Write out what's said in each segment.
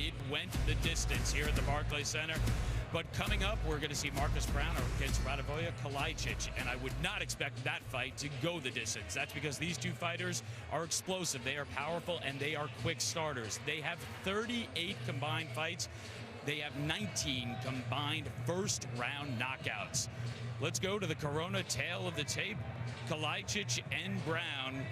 it went the distance here at the Barclays Center. But coming up, we're going to see Marcus Browne against Radivoje Kalajdzic, and I would not expect that fight to go the distance. That's because these two fighters are explosive, they are powerful, and they are quick starters. They have 38 combined fights. They have 19 combined first-round knockouts. Let's go to the Corona tail of the tape. Kalajdzic and Browne,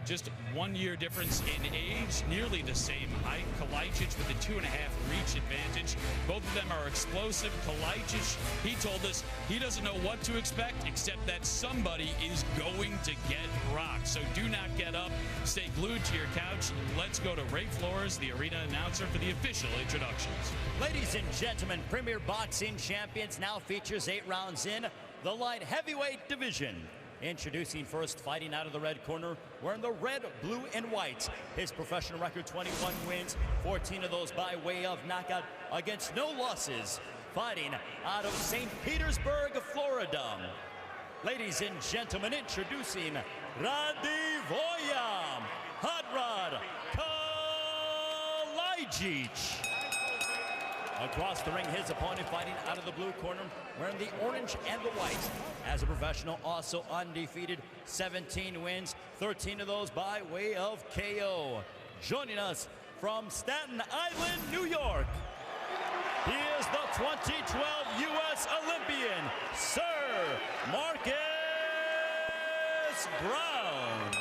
just 1 year difference in age, nearly the same height. Kalajdzic with a 2.5 reach advantage. Both of them are explosive. Kalajdzic, he told us he doesn't know what to expect except that somebody is going to get rocked. So do not get up. Stay glued to your couch. Let's go to Ray Flores, the arena announcer, for the official introductions. Ladies and gentlemen, Premier Boxing Champions now features 8 rounds in the light heavyweight division. Introducing first, fighting out of the red corner, wearing the red, blue, and white. His professional record, 21 wins, 14 of those by way of knockout against no losses. Fighting out of St. Petersburg, Florida. Ladies and gentlemen, introducing Radivoje, Hot Rod Kalajdzic. Across the ring, his opponent fighting out of the blue corner, wearing the orange and the white. As a professional, also undefeated, 17 wins, 13 of those by way of KO. Joining us from Staten Island, New York, he is the 2012 U.S. Olympian, Sir Marcus Browne.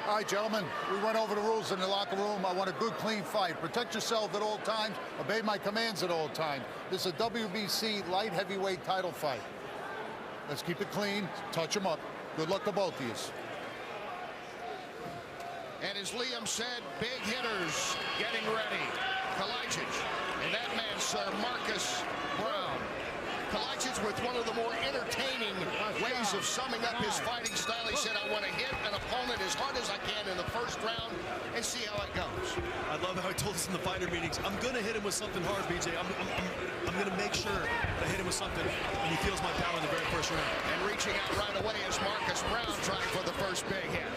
All right, gentlemen, we went over the rules in the locker room. I want a good, clean fight. Protect yourself at all times. Obey my commands at all times. This is a WBC light heavyweight title fight. Let's keep it clean. Touch them up. Good luck to both of you. And as Liam said, big hitters getting ready. Kalajdzic, and that man, Sir Marcus Browne. Kalajdzic with one of the more entertaining ways of summing up his fighting style. He said, I want to hit an opponent as hard as I can in the first round and see how it goes. I love how he told us in the fighter meetings, I'm going to hit him with something hard, BJ. I'm going to make sure I hit him with something, and he feels my power in the very first round. And reaching out right away is Marcus Browne trying for the first big hit.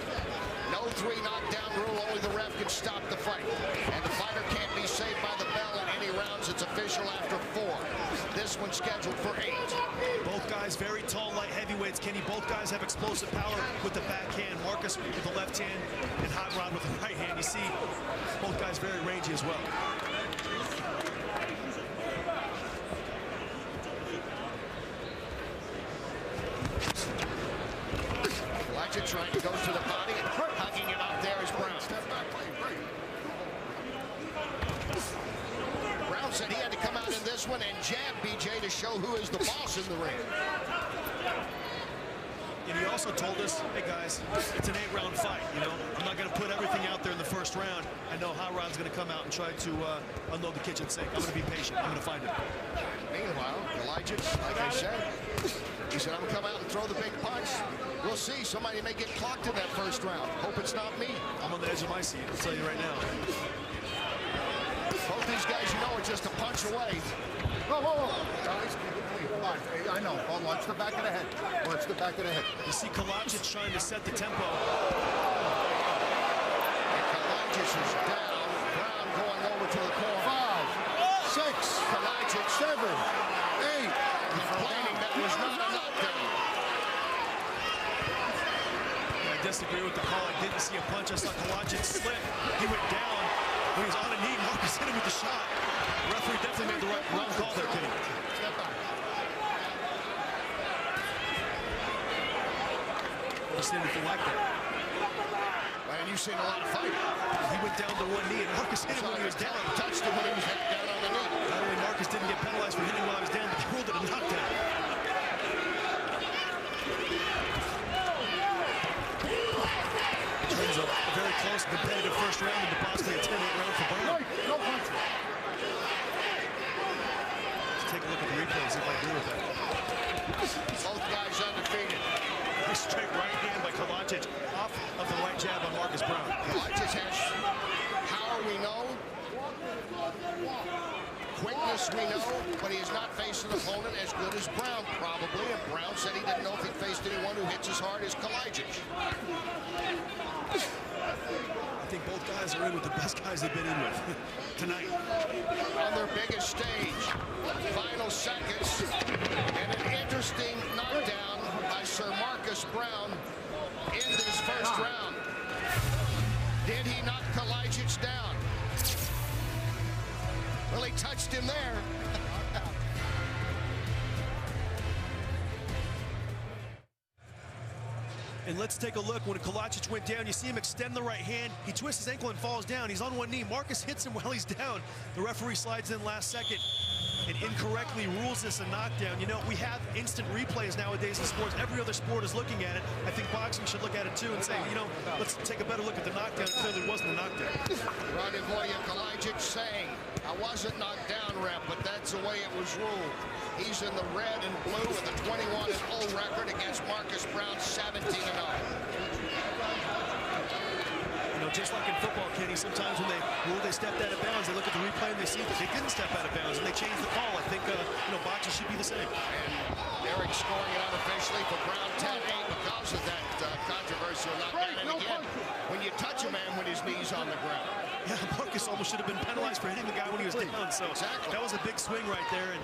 No 3 knockdown rule, only the ref can stop the fight. And the fighter can't be saved by the bell in any rounds. It's official after 4. This one's scheduled for 8. Both guys very tall, light heavyweights. Kenny, both guys have explosive power with the backhand. Marcus with the left hand and Hot Rod with the right hand. You see, both guys very rangy as well. Kalajdzic trying to go to the body and hugging him out there is Browne. Browne said he had to come out in this one and jab BJ to show who is the boss in the ring. And he also told us, hey guys, it's an 8-round fight, you know. I'm not going to put everything out there in the first round. I know Hot Rod's going to come out and try to unload the kitchen sink. I'm going to be patient. I'm going to find him. Meanwhile, Kalajdzic, like I said, he said, I'm going to come out and throw the big punch. We'll see. Somebody may get clocked in that first round. Hope it's not me. I'm on the edge of my seat, I'll tell you right now. Both these guys, you know, are just a punch away. Whoa, whoa, whoa. Guys, keep it clean. Come on. Hey, I know. Oh, watch the back of the head. Watch the back of the head. You see Kalajdzic trying to set the tempo. And Kalajdzic is down. Browne going over to the corner. 5, 6, Kalajdzic 7, 8. complaining that was not a knockdown. I disagree with the call. I didn't see a punch. I saw Kalajdzic slip. He went down. When he was on a knee, Marcus hit him with the shot. The referee definitely made the wrong call there, Kenny. Step back. Never seen anything like that. And you've seen a lot of fighting. He went down to one knee, and Marcus hit him when he was down. Touched him when he was down on the knee. Not only Marcus didn't get penalized for hitting while he was down, but he ruled it a knockdown. Turns a very close, competitive first round into possibly a 10-8 round for Browne. No punch. Let's take a look at the replay and see if I agree with that. Both guys undefeated. Nice straight right hand by Kalajdzic off of the right jab on Marcus Browne. Kalajdzic has power, we know. quickness, we know, but he has not faced an opponent as good as Browne, probably. And Browne said he didn't know if he faced anyone who hits as hard as Kalajdzic. I think both guys are in with the best guys they've been in with tonight. On their biggest stage, final seconds, and an interesting knockdown by Sir Marcus Browne in this first round. Did he knock Kalajdzic down? Well, he touched him there. And let's take a look. When Kalajdzic went down, you see him extend the right hand. He twists his ankle and falls down. He's on one knee. Marcus hits him while he's down. The referee slides in last second and incorrectly rules this a knockdown. You know, we have instant replays nowadays in sports. Every other sport is looking at it. I think boxing should look at it too and say, you know, let's take a better look at the knockdown. It clearly wasn't a knockdown. Radivoje Kalajdzic saying, I wasn't knocked down, ref, but that's the way it was ruled. He's in the red and blue with a 21-0 record against Marcus Browne, 17-0. You know, just like in football, Kenny, sometimes when they rule they stepped out of bounds, they look at the replay and they see that they didn't step out of bounds and they change the call. I think, you know, boxing should be the same. And Eric scoring it unofficially for Browne, 10-8 because of that controversial knockdown. And again, when you touch a man when his knee's on the ground. Yeah, Marcus almost should have been penalized for hitting the guy when he was down. So exactly. That was a big swing right there. And,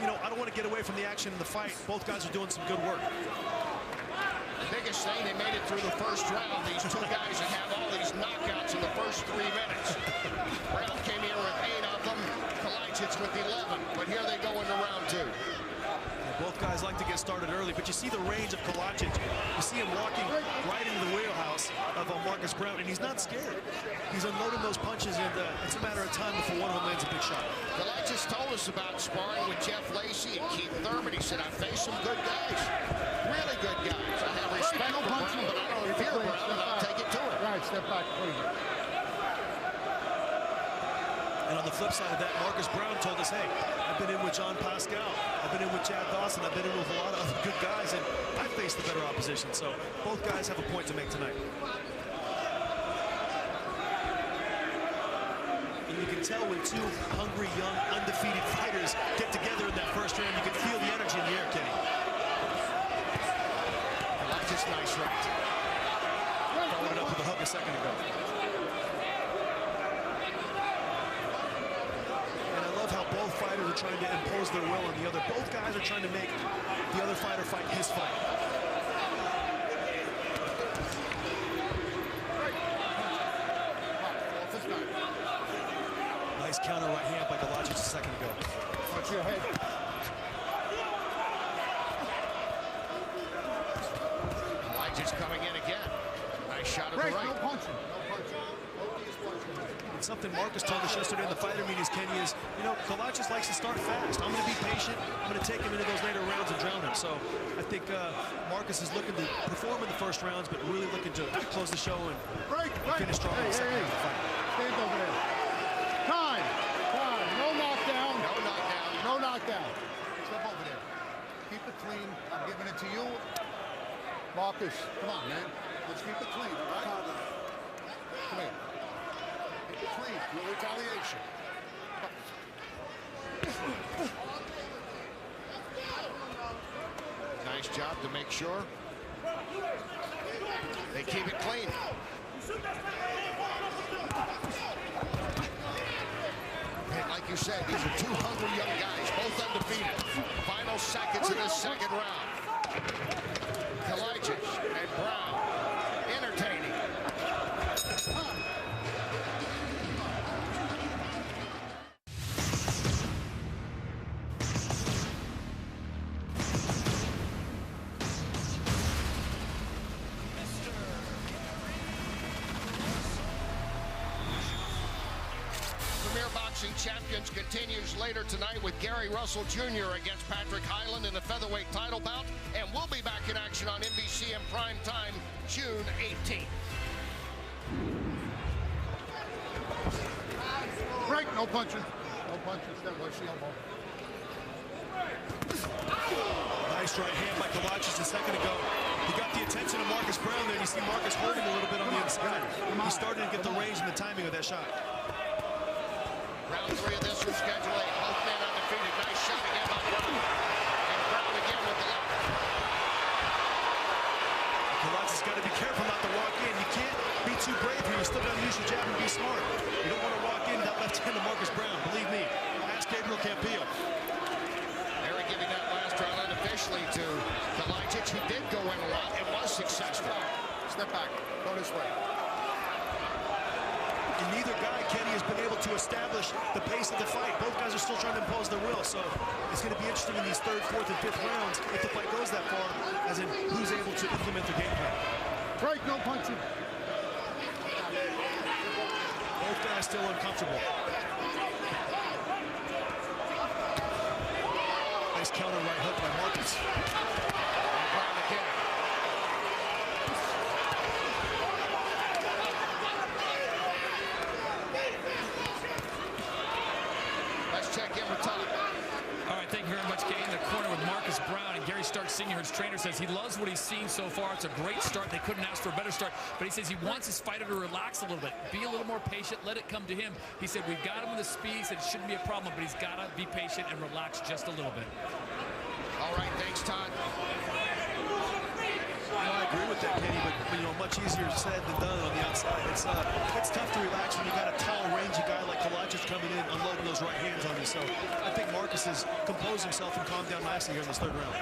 you know, I don't want to get away from the action in the fight. Both guys are doing some good work. The biggest thing, they made it through the first round. These two guys that have all these knockouts in the first 3 minutes. Browne came here with 8 of them. Kalajdzic with 11. But here they go into round 2. Both guys like to get started early, but you see the range of Kalajdzic. You see him walking right into the wheelhouse of Marcus Browne, and he's not scared. He's unloading those punches, and it's a matter of time before one of them lands a big shot. Kalajdzic told us about sparring with Jeff Lacey and Keith Thurman. He said, I faced some good guys, really good guys. I have respect for Browne, but I don't fear Browne, and I'll take it to him. Right, step back, please. And on the flip side of that, Marcus Browne told us, hey, I've been in with John Pascal, I've been in with Chad Dawson, I've been in with a lot of other good guys, and I faced the better opposition. So both guys have a point to make tonight. And you can tell when two hungry, young, undefeated fighters get together in that first round, you can feel the energy in the air, Kenny. Kalajdzic, nice right. Followed it up with a hook a second ago. How both fighters are trying to impose their will on the other. Both guys are trying to make the other fighter fight his fight. Nice counter right hand by Kalajdzic a second ago. Watch your head. Kalajdzic coming in again. Nice shot of the right. No punching. No punching. Something Marcus told us yesterday in the fighter meetings, Kenny, is, you know, Kalajdzic likes to start fast. I'm going to be patient. I'm going to take him into those later rounds and drown him. So I think Marcus is looking to perform in the first rounds, but really looking to close the show and finish strong in the second half of the fight. Stand over there. Time. Time. No knockdown. No knockdown. No knockdown. Step over there. Keep it clean. I'm giving it to you. Marcus, come on, man. Let's keep it clean, all right? Come here. Clean, no retaliation. Nice job to make sure they keep it clean. And like you said, these are two hungry young guys, both undefeated. Final seconds of this second round. Kalajdzic and Browne entertaining. Boxing Champions continues later tonight with Gary Russell Jr. against Patrick Hyland in a featherweight title bout, and we'll be back in action on NBC in prime time June 18th. Break, no punching. No punching, step away, the elbow. Nice right hand by Kalajdzic a second ago. He got the attention of Marcus Browne there, and you see Marcus hurting a little bit on the inside. He started to get the range and the timing of that shot. Round 3 of this was scheduled shot again by Browne. And Browne again with the left. Kalajdzic has got to be careful not to walk in. You can't be too brave here. You still got to use your jab and be smart. You don't want to walk in that left hand to Marcus Browne. Believe me. Ask Gabriel Campillo. Eric giving that last round unofficially to Kalajdzic. He did go in a lot and was successful. Step back. Go this way. And neither guy, Kenny, has been able to establish the pace of the fight. Both guys are still trying to impose their will. So it's going to be interesting in these third, fourth, and fifth rounds if the fight goes that far, as in who's able to implement the game plan. Break, no punching. Both guys still uncomfortable. Nice counter right hook by Marcus. And Browne again. Let's check in with Todd. All right, thank you very much, Kane. In the corner with Marcus Browne, and Gary Stark Sr., his trainer, says he loves what he's seen so far. It's a great start. They couldn't ask for a better start, but he says he wants his fighter to relax a little bit, be a little more patient, let it come to him. He said, we've got him with the speed. He said it shouldn't be a problem, but he's got to be patient and relax just a little bit. All right, thanks, Todd. I agree with that, Kenny, but you know, much easier said than done on the outside. It's tough to relax when you got a tall, rangy guy like Kalajdzic coming in, unloading those right hands on you. So I think Marcus has composed himself and calmed down nicely here in this third round.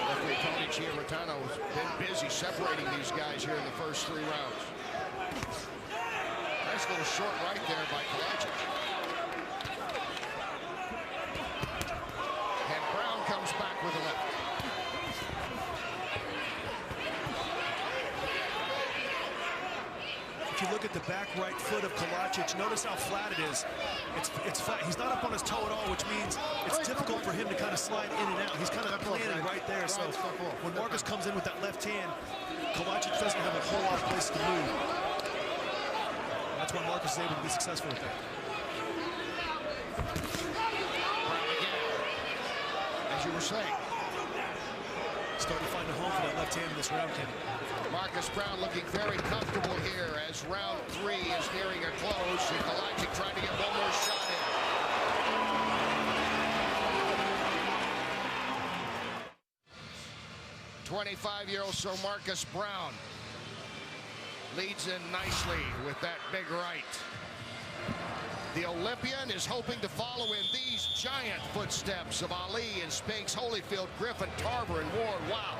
Referee Tony Chiaratano has been busy separating these guys here in the first 3 rounds. Nice little short right there by Kalajdzic. And Browne comes back with a left. If you look at the back right foot of Kalajdzic, notice how flat it is. It's flat. He's not up on his toe at all, which means it's difficult for him to kind of slide in and out. He's kind of planted right there. So when Marcus comes in with that left hand, Kalajdzic doesn't have a whole lot of place to move. That's why Marcus is able to be successful with that. As you were saying. Starting to find a home for that left hand in this round, Kenny. Marcus Browne looking very comfortable here as round 3 is nearing a close. And Kalajdzic trying to get one more shot in. 25-year-old Sir Marcus Browne leads in nicely with that big right. The Olympian is hoping to follow in these giant footsteps of Ali and Spinks, Holyfield, Griffin, Tarver, and Ward. Wow,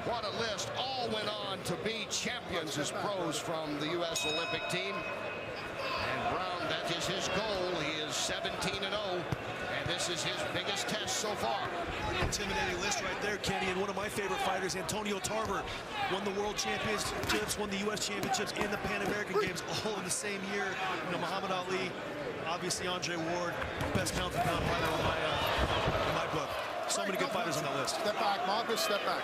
what a list. All went on to be champions as pros from the U.S. Olympic team. And Browne, that is his goal. He is 17-0, and this is his biggest test so far. Pretty intimidating list right there, Kenny. And one of my favorite fighters, Antonio Tarver, won the World Championships, won the U.S. Championships, and the Pan American Games all in the same year. You know, Muhammad Ali, obviously Andre Ward, best pound-for-pound fighter in my book. So many good fighters on that list. Step back, Marcus, step back.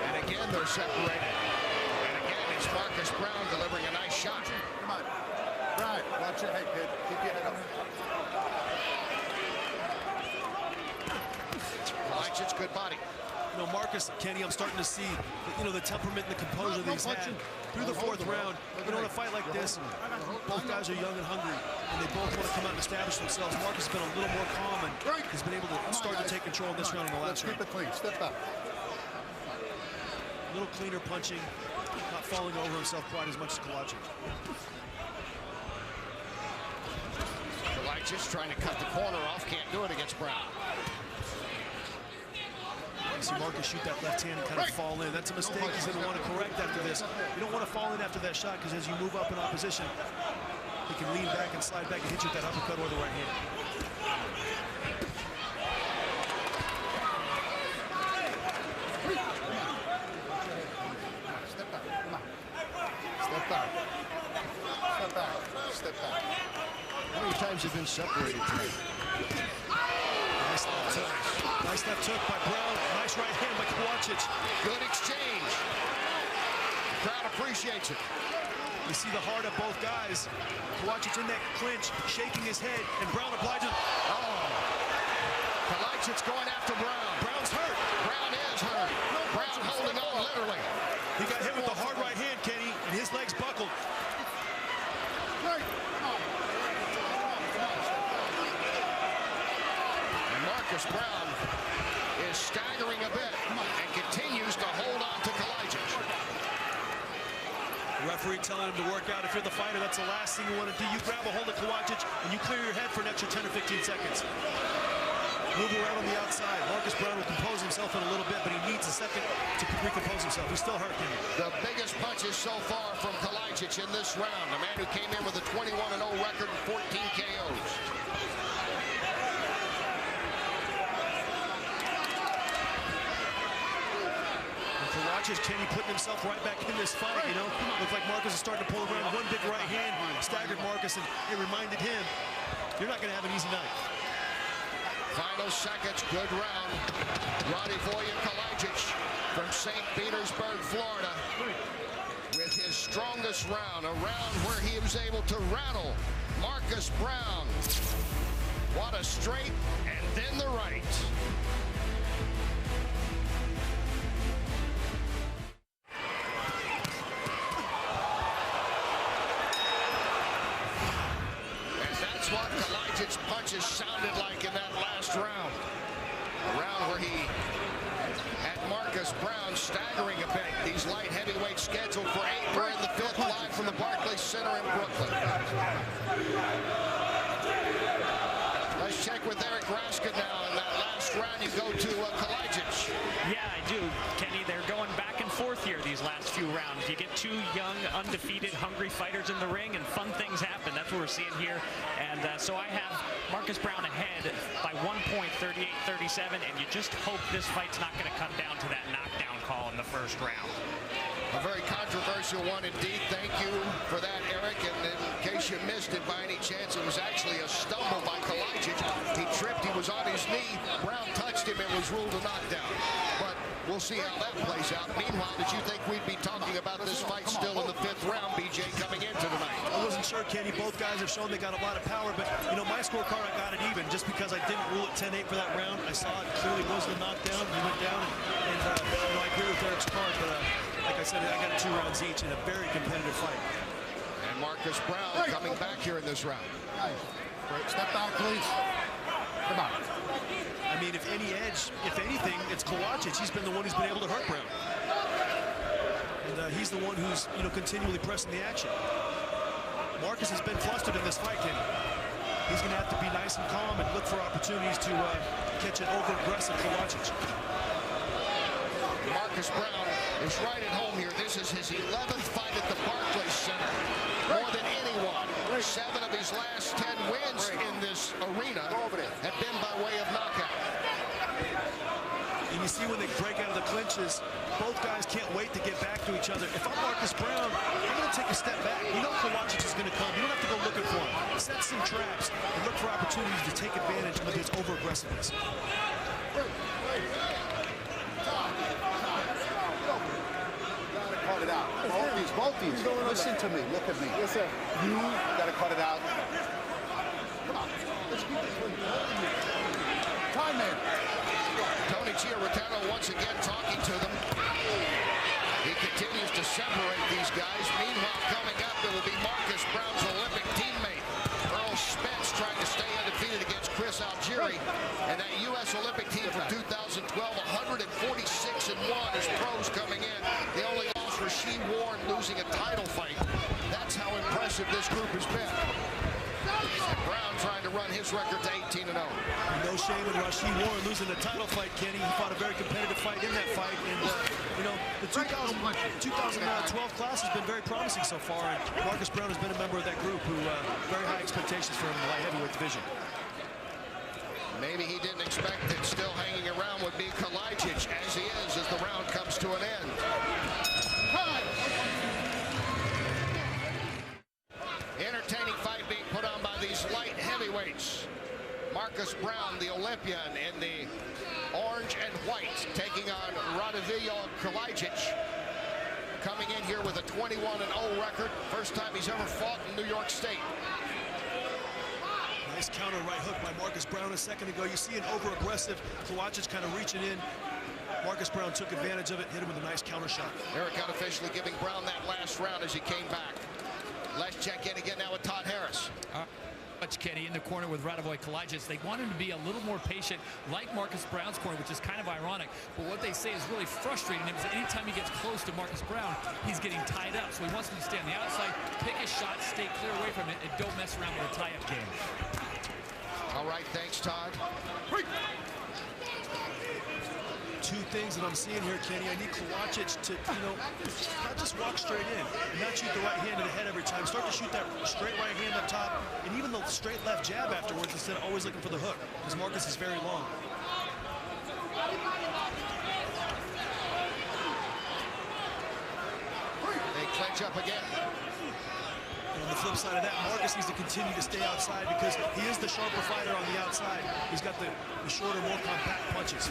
And again, they're separated. And again, it's Marcus Browne delivering a nice shot. Come on. Right, watch your head, kid. Keep your head up. Kalajdzic, good body. You know, Marcus, Kenny, I'm starting to see, you know, the temperament and the composure that he's had through the 4th round. You know, in a fight like this, both guys are young and hungry, and they both want to come out and establish themselves. Marcus has been a little more calm, and he's been able to start to take control in this round in the last round. Keep it clean. Step back. A little cleaner punching, not falling over himself quite as much as Kalajdzic. Kalajdzic trying to cut the corner off, can't do it against Browne. You see Marcus shoot that left hand and kind of fall in. That's a mistake he's going to want to correct after this. You don't want to fall in after that shot, because as you move up in opposition, he can lean back and slide back and hit you with that uppercut or the right hand. Step back. Come on. Step back. Step back. Step back. How many times have been separated today? Nice left hook. Nice left hook by Browne. Nice right hand by Kalajdzic. Good exchange. The crowd appreciates it. You see the heart of both guys. Kalajdzic in that clinch, shaking his head, and Browne obliges. Oh. Kalajdzic going after Browne. Browne's hurt. Browne is hurt. Browne holding on literally. to work out. If you're the fighter, that's the last thing you want to do. You grab a hold of Kalajdzic and you clear your head for an extra 10 or 15 seconds. Move around on the outside. Marcus Browne will compose himself in a little bit, but he needs a second to recompose himself. He's still hurt, Kenny. The biggest punches so far from Kalajdzic in this round. A man who came in with a 21-0 record and 14 KOs. Kalajdzic, Kenny, putting himself right back in this fight, you know. Looked like Marcus is starting to pull around. One big right hand staggered Marcus, and it reminded him, you're not going to have an easy night. Final seconds, good round. Radivoje Kalajdzic from St. Petersburg, Florida, with his strongest round, a round where he was able to rattle Marcus Browne. What a straight, and then the right. What Kalajdzic's punches sounded like in that last round. A round where he had Marcus Browne staggering a bit. These light heavyweights scheduled for 8. We're in the 5th live from the Barclays Center in Brooklyn. Let's check with Eric Raskin now. In that last round, you go to Kalajdzic. Yeah, I do, Kenny. They're going back and forth here these last few rounds. You get two young, undefeated, hungry fighters in the ring, and fun things happen. That's what we're seeing here. And so I have Marcus Browne ahead by 1 point, 38-37, and you just hope this fight's not going to come down to that knockdown call in the first round. A very controversial one indeed. Thank you for that, Eric. And in case you missed it by any chance, it was actually a stumble by Kalajdzic. He tripped, he was on his knee. Browne touched him and was ruled a knockdown. But we'll see how that plays out. Meanwhile, did you think we'd be talking about this fight still in the 5th round, BJ, coming into tonight? I wasn't sure, Kenny. Both guys have shown they got a lot of power, but, you know, my scorecard, I got it even just because I didn't rule it 10-8 for that round. I saw it clearly was the knockdown. He went down, and you know, I agree with Eric's card, but like I said, I got 2 rounds each in a very competitive fight. And Marcus Browne coming back here in this round. Step back, please. Come on. I mean, if any edge, if anything, it's Kalajdzic. He's been the one who's been able to hurt Browne. And he's the one who's, you know, continually pressing the action. Marcus has been flustered in this fight, Kenny. He's going to have to be nice and calm and look for opportunities to catch an over-aggressive Kalajdzic. Marcus Browne is right at home here. This is his 11th fight at the Barclays Center. More than anyone. 7 of his last 10 wins in this arena have been by way of knockout. And you see when they break out of the clinches, both guys can't wait to get back to each other. If I'm Marcus Browne, I'm going to take a step back. You know Kalajdzic is going to come. You don't have to go looking for him. Set some traps and look for opportunities to take advantage of his over-aggressiveness. Cut it out. Both these. Listen to me. Look at me. Yes, sir. You got to cut it out. Come on. Let's keep this one. Time, man. Tony Giarratano once again talking to them. He continues to separate these guys. Meanwhile, coming up, it will be Marcus Browne's Olympic teammate, Earl Spence, trying to stay undefeated against Chris Algieri. And that U.S. Olympic team from 2012, 146-1 as pros coming in. The only loss for Rasheed Warren losing a title fight. That's how impressive this group has been. And Browne trying to run his record to 18-0. No shame in Rasheed Warren losing the title fight, Kenny. He fought a very competitive fight in that fight. And, you know, the 2012 class has been very promising so far. And Marcus Browne has been a member of that group who very high expectations for him in the light heavyweight division. Maybe he didn't expect that still hanging around would be Kalajdzic, as he is, as the round comes to an end. Entertaining fight being put on by these light heavyweights. Marcus Browne, the Olympian, in the orange and white, taking on Radivoje Kalajdzic, coming in here with a 21-0 record. First time he's ever fought in New York State. Nice counter right hook by Marcus Browne a second ago. You see an over-aggressive Kalajdzic kind of reaching in. Marcus Browne took advantage of it, hit him with a nice counter shot. Eric unofficially giving Browne that last round as he came back. Let's check in again now with Todd Harris. Kenny in the corner with Radivoje Kalajdzic. They want him to be a little more patient, like Marcus Brown's corner, which is kind of ironic. But what they say is really frustrating him is that anytime he gets close to Marcus Brown, he's getting tied up. So he wants him to stay on the outside, pick his shot, stay clear away from it, and don't mess around with a tie-up game. All right, thanks, Todd. Two things that I'm seeing here, Kenny. I need Kalajdzic to, not just walk straight in and not shoot the right hand to the head every time. Start to shoot that straight right hand up top and even the straight left jab afterwards instead of always looking for the hook, because Marcus is very long. They clinch up again. And on the flip side of that, Marcus needs to continue to stay outside because he is the sharper fighter on the outside. He's got the shorter, more compact punches.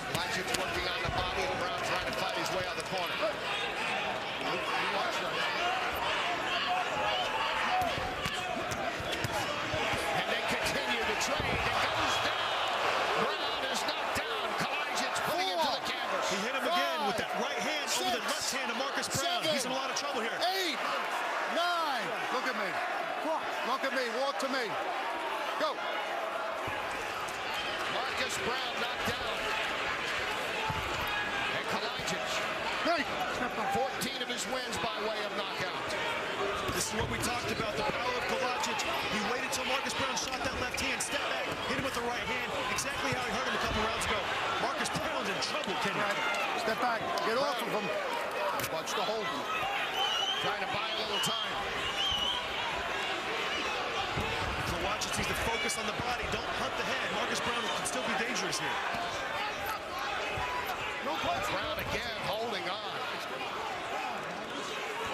Kalajdzic working on the body, and Brown trying to fight his way out the corner. And they continue to trade. It goes down. Brown is knocked down. Kalajdzic putting it to the canvas. He hit him again with that right hand over the left hand of Marcus Brown. He's in a lot of trouble here. 8, 9. Look at me. Look at me. Walk to me. Go. Marcus Brown knocked down. And Kalajdzic, 14 of his wins by way of knockout. This is what we talked about, the power of Kalajdzic. He waited till Marcus Brown shot that left hand, stepped back, hit him with the right hand, exactly how he hurt him a couple rounds ago. Marcus Brown's in trouble, Kenny. Step back. Get off of him. Watch the hold. Trying to buy a little time. Kalajdzic needs to focus on the body, don't hunt the head. Marcus Brown can still be dangerous here. No punch. Brown again holding on.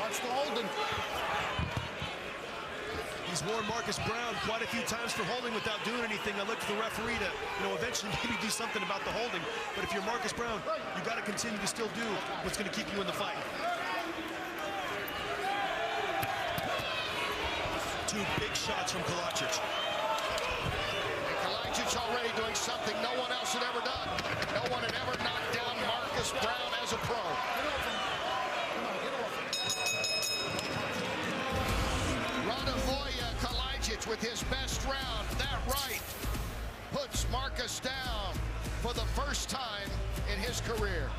Watch the holding. He's warned Marcus Brown quite a few times for holding without doing anything. I look to the referee to, eventually maybe do something about the holding. But if you're Marcus Brown, you got to continue to still do what's going to keep you in the fight. Two big shots from Kalajdzic. And Kalajdzic already doing something no one else had ever done. No one had ever knocked down Marcus Brown as a pro. Radivoje Kalajdzic with his best round. That right puts Marcus down for the first time in his career.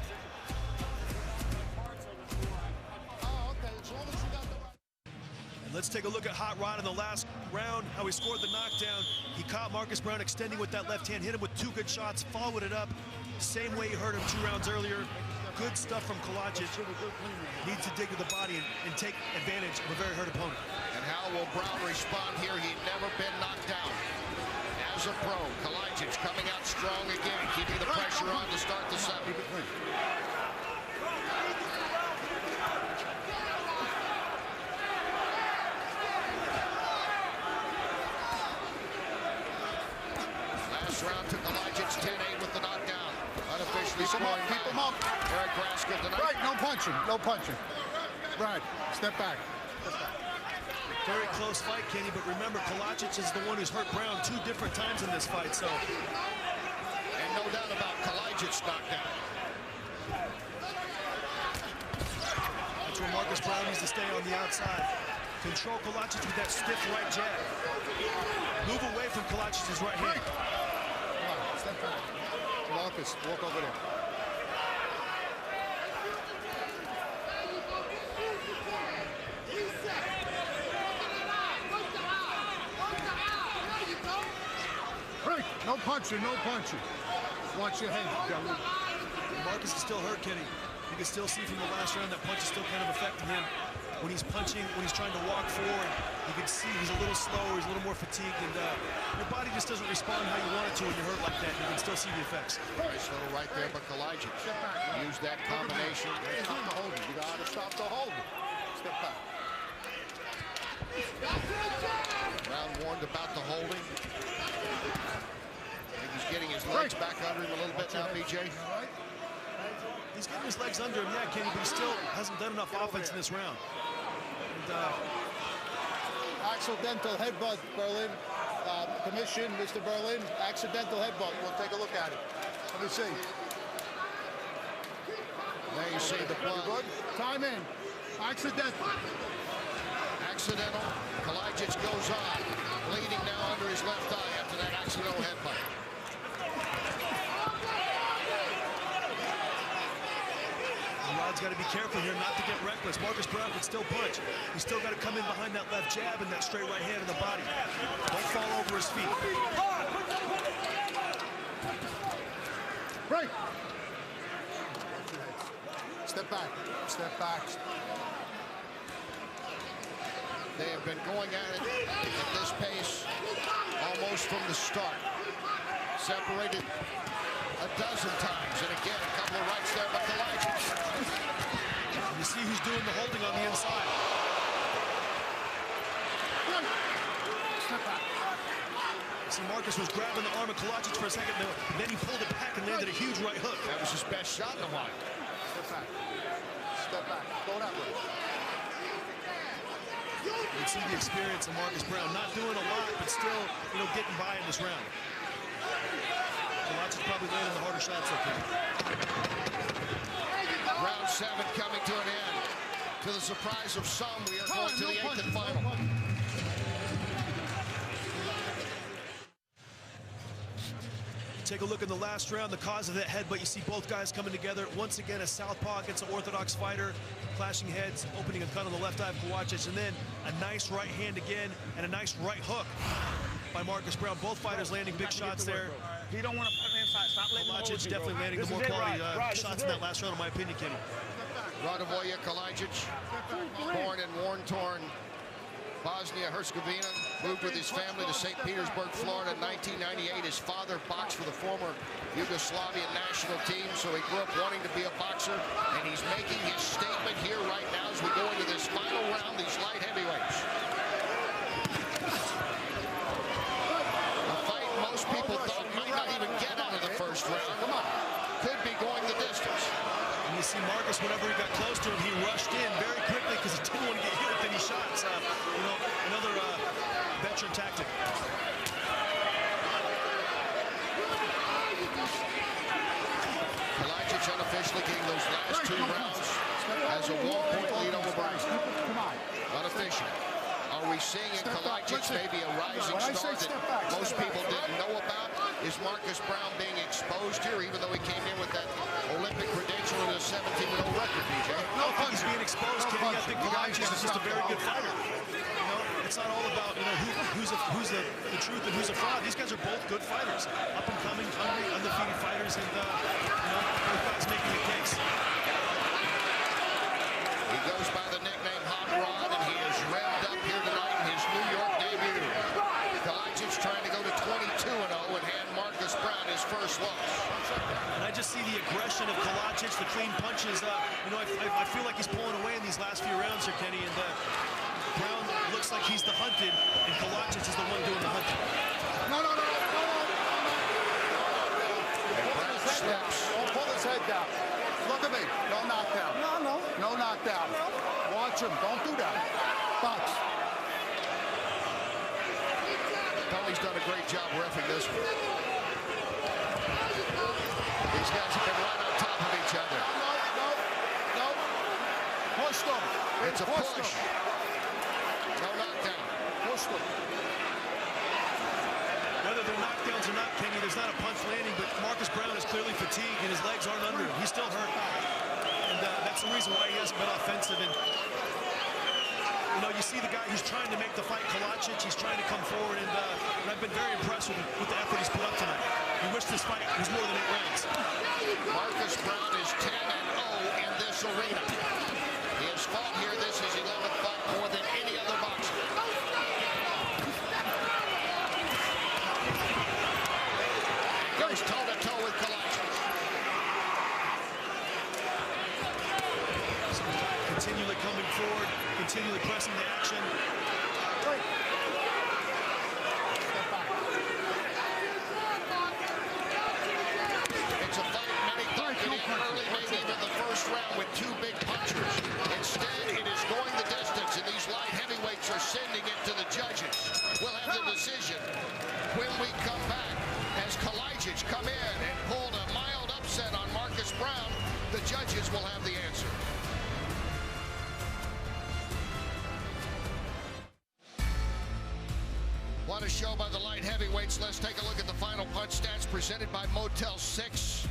Let's take a look at Hot Rod in the last round, how he scored the knockdown. He caught Marcus Brown extending with that left hand, hit him with two good shots, followed it up. Same way he hurt him 2 rounds earlier. Good stuff from Kalajdzic. Needs to dig to the body and take advantage of a very hurt opponent. And how will Brown respond here? He'd never been knocked down. As a pro, Kalajdzic coming out strong again, keeping the pressure on to start the 7th. Round to Kalajdzic, 10-8 with the knockdown. Unofficially scoring. Keep him up. Eric Raskin tonight. Right, no punching, no punching. Right, step back. Very close fight, Kenny, but remember, Kalajdzic is the one who's hurt Brown 2 different times in this fight, so. And no doubt about Kalajdzic's knockdown. That's where Marcus Brown needs to stay on the outside. Control Kalajdzic with that stiff right jab. Move away from Kalajdzic's right hand. Step back. Marcus, walk over there. Break. No punching, no punching. Watch your head, Johnny. Marcus is still hurt, Kenny. You can still see from the last round that punch is still kind of affecting him. When he's punching, when he's trying to walk forward, you can see he's a little slower, he's a little more fatigued, and your body just doesn't respond how you want it to when you're hurt like that. You can still see the effects. Nice little right there, but Kalajdzic use that combination. Stop the holding. You got to stop the holding. Step back. Brown warned about the holding. I think he's getting his legs back under him a little bit now, BJ. He's getting his legs under him, yeah, Kenny, but he still hasn't done enough offense in this round. And, accidental headbutt, Berlin. Commission, Mr. Berlin. Accidental headbutt. We'll take a look at it. Let me see. There you see the blood. Good. Time in. Accidental. incidental. Kalajdzic goes on, bleeding now under his left eye after that accidental headbutt. Rod's got to be careful here not to get reckless. Marcus Browne can still punch. He's still got to come in behind that left jab and that straight right hand in the body. Don't fall over his feet. Break. Step back. Step back. They have been going at it at this pace almost from the start. Separated a dozen times, and again, a couple of rights there by Kalajdzic. You see who's doing the holding on the inside. Step back. See, Marcus was grabbing the arm of Kalajdzic for a second, and then he pulled it back and landed a huge right hook. That was his best shot in a while. Step back. Step back. Go that way. You can see the experience of Marcus Browne, not doing a lot, but still, getting by in this round. Kalajdzic probably landing the harder shots up there. Round 7 coming to an end. To the surprise of some, we are going to the 8th and final. Take a look in the last round, the cause of that headbutt. You see both guys coming together. Once again, a southpaw against an orthodox fighter. Clashing heads, opening a cut on the left eye of Kalajdzic, and then a nice right hand again, and a nice right hook by Marcus Browne. Both fighters landing big shots there. He don't want to put him inside. Stop letting him hold Kalajdzic you, definitely bro. landing the more quality shots in that last round, in my opinion, Kenny. Radivoje Kalajdzic, born in war-torn Bosnia-Herzegovina, moved with his family to St. Petersburg, Florida in 1998. His father boxed for the former Yugoslavian national team, so he grew up wanting to be a boxer, and he's making his statement here right now as we go into this final round, these light heavyweights. A fight most people thought might not even get out of the first round. Come on. Could be going the distance. And you see Marcus, whenever he got close to him, he rushed in very quickly because he didn't want to get hit with any shots. Another veteran tactic. Kalajdzic unofficially getting those last 2 rounds as a 1-point lead over Browne. Unofficial. Are we seeing in Kalajdzic maybe a rising star that most people didn't know about? Is Marcus Browne being exposed here, even though he came in with that Olympic credential and a 17-0 record, BJ? I don't think he's being exposed, Kenny. I think Kalajdzic is just a very good fighter. It's not all about who's the truth and who's a fraud. These guys are both good fighters, up and coming, hungry, undefeated fighters, and both guys making the case. He goes by the nickname Hot Rod, and he is revved up here tonight in his New York debut. Kalajdzic trying to go to 22-0 and hand Marcus Browne his first loss. And I just see the aggression of Kalajdzic, the clean punches. I feel like he's pulling away in these last few rounds here, Kenny, and Browne looks like he's the hunted, and Kalajdzic is the one doing the hunting. No. Browne steps. Don't pull his head down. Look at me. No knockdown. No knockdown. Watch him. Don't do that. Box. Tony's done a great job reffing this one. These guys have been right on top of each other. No. Push them. It's a push. No knockdown. Push them. Whether they're knockdowns or not, Kenny, there's not a punch landing, but Marcus Browne is clearly fatigued, and his legs aren't under him. He's still hurt. And that's the reason why he hasn't been offensive. And you see the guy who's trying to make the fight, Kalajdzic. He's trying to come forward, and I've been very impressed with the effort he's put up tonight. He wished this fight was more than 8 rounds. Marcus Browne is 10-0 in this arena. He has fought here. This is 11th fight, more than any other boxer. Goes toe-to-toe with Kalajdzic. Continually coming forward, continually pressing the action. It's a fight many thought could end early, maybe even the first round with 2 big punchers. Instead, it is going the distance, and these light heavyweights are sending it to the judges. We'll have the decision when we come back. As Kalajdzic come in and pulled a mild upset on Marcus Browne, the judges will have the answer. show by the light heavyweights. Let's take a look at the final punch stats presented by Motel 6.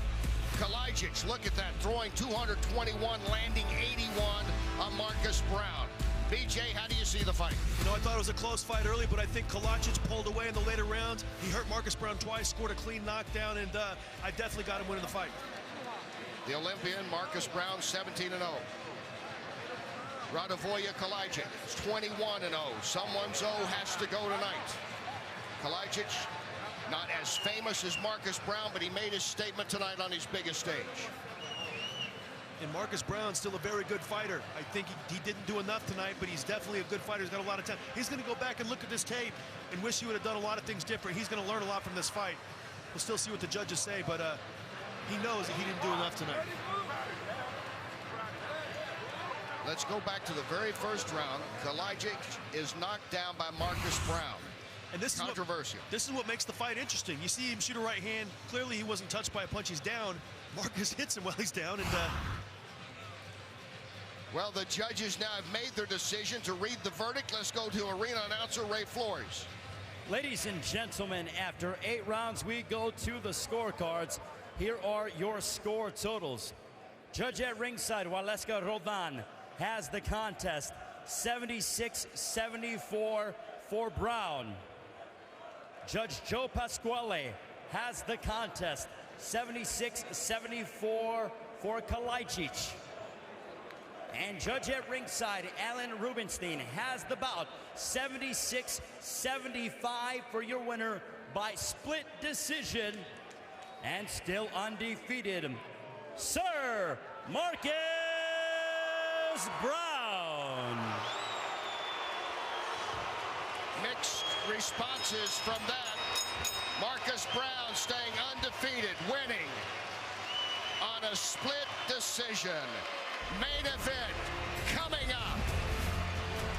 Kalajdzic, look at that, throwing 221, landing 81 on Marcus Browne. BJ, how do you see the fight? You know, I thought it was a close fight early, but I think Kalajdzic pulled away in the later rounds. He hurt Marcus Browne twice, scored a clean knockdown, and I definitely got him winning the fight. The Olympian, Marcus Browne, 17-0. Radivoje Kalajdzic, 21-0. Someone's O has to go tonight. Kalajdzic, not as famous as Marcus Browne, but he made his statement tonight on his biggest stage. And Marcus Browne's still a very good fighter. I think he didn't do enough tonight, but he's definitely a good fighter. He's got a lot of time. He's going to go back and look at this tape and wish he would have done a lot of things different. He's going to learn a lot from this fight. We'll still see what the judges say, but he knows that he didn't do enough tonight. Let's go back to the very first round. Kalajdzic is knocked down by Marcus Browne. And this controversial. This is what makes the fight interesting. You see him shoot a right hand. Clearly, he wasn't touched by a punch. He's down. Marcus hits him while he's down, and well, the judges now have made their decision to read the verdict. Let's go to arena announcer Ray Flores. Ladies and gentlemen, after 8 rounds, we go to the scorecards. Here are your score totals. Judge at ringside, Waleska Roldan, has the contest 76-74 for Browne. Judge Joe Pasquale has the contest 76-74 for Kalajdzic. And judge at ringside, Alan Rubenstein, has the bout 76-75 for your winner by split decision, and still undefeated, Sir Marcus Browne. Mixed responses from that. Marcus Browne staying undefeated, winning on a split decision. Main event coming up.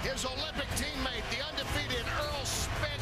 His Olympic teammate, the undefeated Earl Spence.